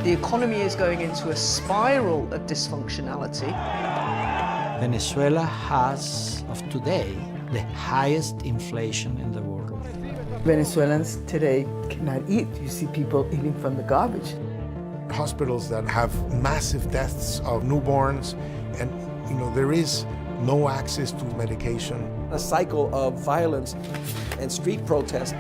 The economy is going into a spiral of dysfunctionality. Venezuela has, of today, the highest inflation in the world. Venezuelans today cannot eat. You see people eating from the garbage. Hospitals that have massive deaths of newborns, and there is no access to medication. A cycle of violence and street protest.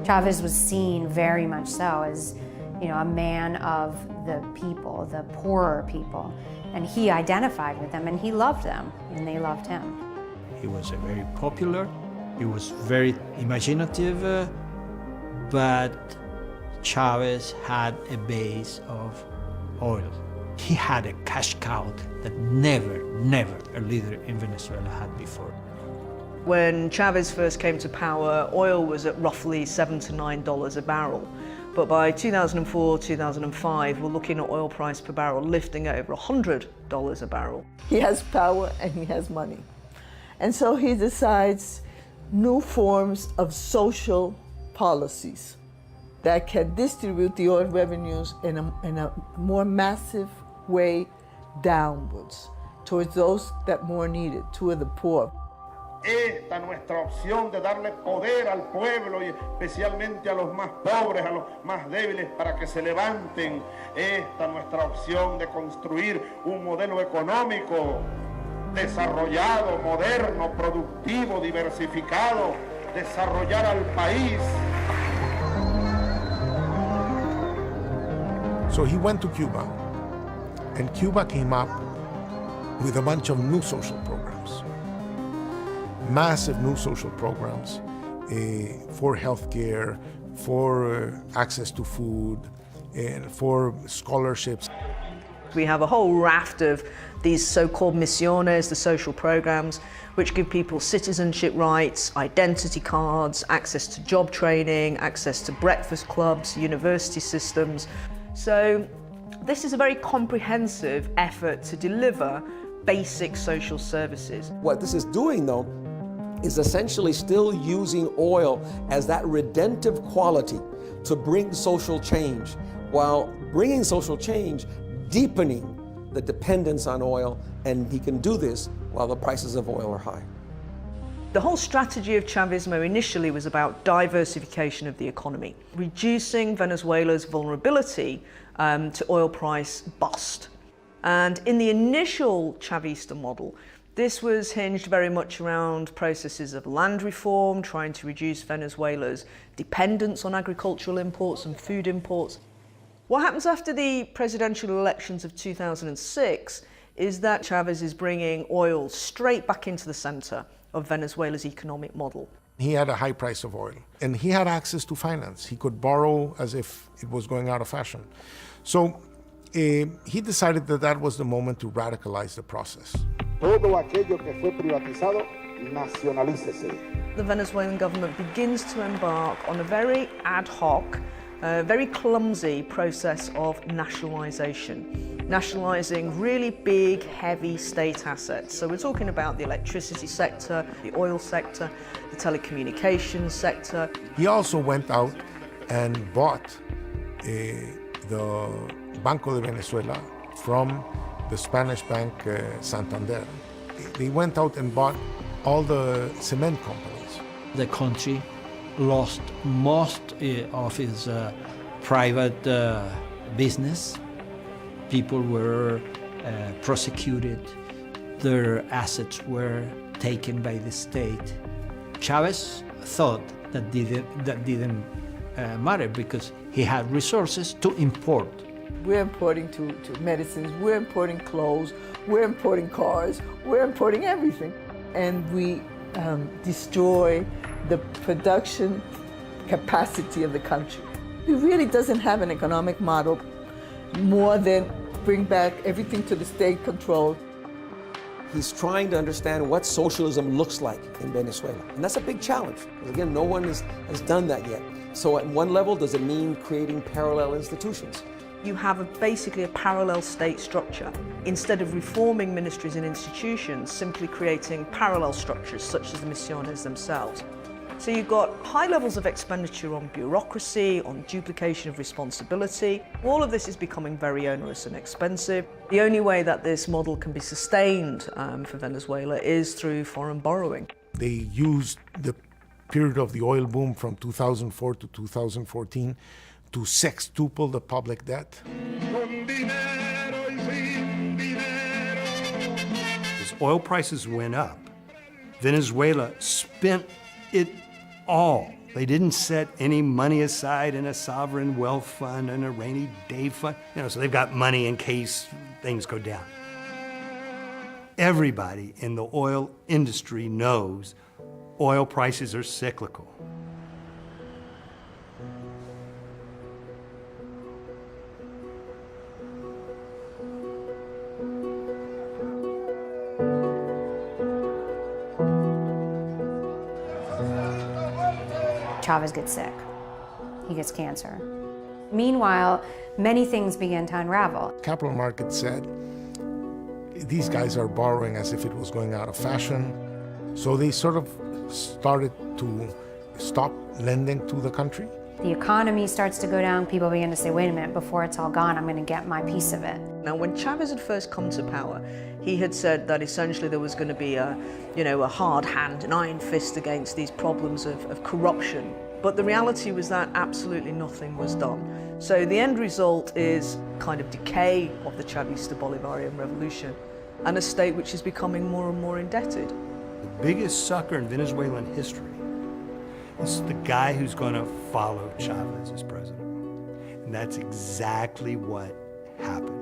Chavez was seen very much so as, a man of the people, the poorer people, and he identified with them and he loved them and they loved him. He was very popular, he was very imaginative, but Chavez had a base of oil. He had a cash cow that never a leader in Venezuela had before. When Chavez first came to power, oil was at roughly $7 to $9 a barrel. But by 2004, 2005, we're looking at oil price per barrel lifting at over $100 a barrel. He has power and he has money. And so he decides new forms of social policies that can distribute the oil revenues in a more massive way downwards towards those that more need it, toward the poor. Esta nuestra opción de darle poder al pueblo y especialmente a los más pobres, a los más débiles para que se levanten. Esta nuestra opción de construir un modelo económico desarrollado, moderno, productivo, diversificado, desarrollar al país. So he went to Cuba, and Cuba came up with a bunch of new social programs. Massive new social programs for healthcare, for access to food, and for scholarships. We have a whole raft of these so-called misiones, the social programs, which give people citizenship rights, identity cards, access to job training, access to breakfast clubs, university systems. So this is a very comprehensive effort to deliver basic social services. What this is doing, though, is essentially still using oil as that redemptive quality to bring social change, while bringing social change, deepening the dependence on oil, and he can do this while the prices of oil are high. The whole strategy of Chavismo initially was about diversification of the economy, reducing Venezuela's vulnerability to oil price bust. And in the initial Chavista model, this was hinged very much around processes of land reform, trying to reduce Venezuela's dependence on agricultural imports and food imports. What happens after the presidential elections of 2006 is that Chavez is bringing oil straight back into the center of Venezuela's economic model. He had a high price of oil, and he had access to finance. He could borrow as if it was going out of fashion. So he decided that that was the moment to radicalize the process. Todo aquello que fue privatizado, nacionalícese. The Venezuelan government begins to embark on a very ad hoc, very clumsy process of nationalization. Nationalizing really big, heavy state assets. So we're talking about the electricity sector, the oil sector, the telecommunications sector. He also went out and bought the Banco de Venezuela from the Spanish bank Santander. They went out and bought all the cement companies. The country lost most of its private business. People were prosecuted. Their assets were taken by the state. Chavez thought that didn't matter because he had resources to import. We're importing to medicines, we're importing clothes, we're importing cars, we're importing everything. And we destroy the production capacity of the country. He really doesn't have an economic model more than bring back everything to the state control. He's trying to understand what socialism looks like in Venezuela. And that's a big challenge, because again, no one has done that yet. So at one level, does it mean creating parallel institutions? You have basically a parallel state structure. Instead of reforming ministries and institutions, simply creating parallel structures such as the misiones themselves. So you've got high levels of expenditure on bureaucracy, on duplication of responsibility. All of this is becoming very onerous and expensive. The only way that this model can be sustained for Venezuela is through foreign borrowing. They used the period of the oil boom from 2004 to 2014 to sextuple the public debt. As oil prices went up, Venezuela spent it all. They didn't set any money aside in a sovereign wealth fund and a rainy day fund. So they've got money in case things go down. Everybody in the oil industry knows oil prices are cyclical. Chavez gets sick. He gets cancer. Meanwhile, many things begin to unravel. Capital markets said, these guys are borrowing as if it was going out of fashion. So they sort of started to stop lending to the country. The economy starts to go down. People begin to say, wait a minute, before it's all gone, I'm going to get my piece of it. Now, when Chavez had first come to power, he had said that essentially there was going to be a hard hand, an iron fist against these problems of corruption. But the reality was that absolutely nothing was done. So the end result is kind of decay of the Chavista Bolivarian revolution and a state which is becoming more and more indebted. The biggest sucker in Venezuelan history is the guy who's going to follow Chavez as president. And that's exactly what happened.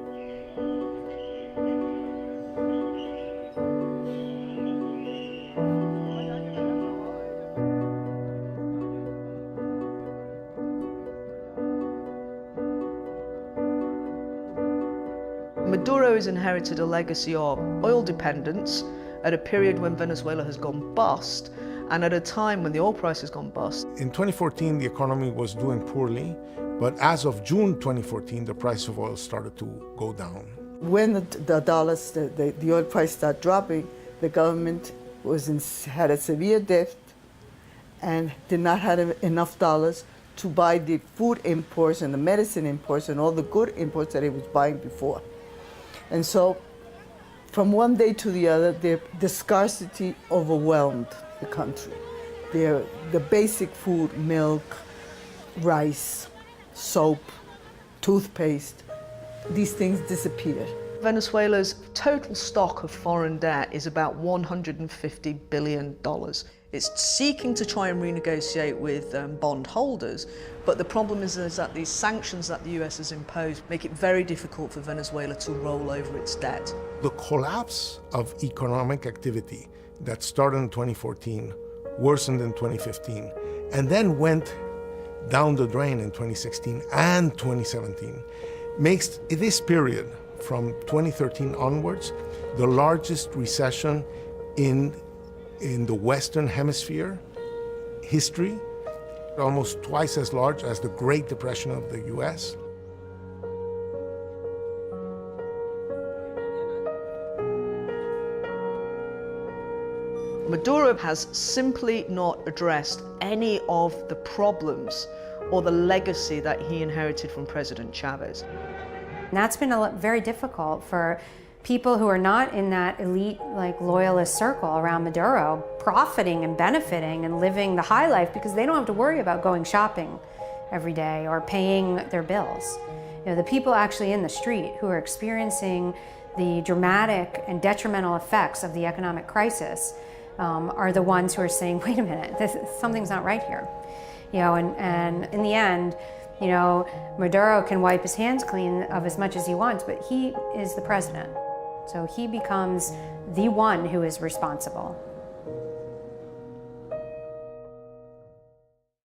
Maduro has inherited a legacy of oil dependence at a period when Venezuela has gone bust and at a time when the oil price has gone bust. In 2014, the economy was doing poorly, but as of June 2014, the price of oil started to go down. When the oil price started dropping, the government had a severe debt and did not have enough dollars to buy the food imports and the medicine imports and all the good imports that it was buying before. And so, from one day to the other, the scarcity overwhelmed the country. The basic food, milk, rice, soap, toothpaste, these things disappeared. Venezuela's total stock of foreign debt is about $150 billion. It's seeking to try and renegotiate with bond holders, but the problem is that these sanctions that the US has imposed make it very difficult for Venezuela to roll over its debt. The collapse of economic activity that started in 2014 worsened in 2015 and then went down the drain in 2016 and 2017 makes this period from 2013 onwards the largest recession in the Western Hemisphere history, almost twice as large as the Great Depression of the US. Maduro has simply not addressed any of the problems or the legacy that he inherited from President Chavez. And that's been very difficult for people who are not in that elite, loyalist circle around Maduro, profiting and benefiting and living the high life because they don't have to worry about going shopping every day or paying their bills. The people actually in the street who are experiencing the dramatic and detrimental effects of the economic crisis are the ones who are saying, wait a minute, something's not right here. And in the end, Maduro can wipe his hands clean of as much as he wants, but he is the president. So he becomes the one who is responsible.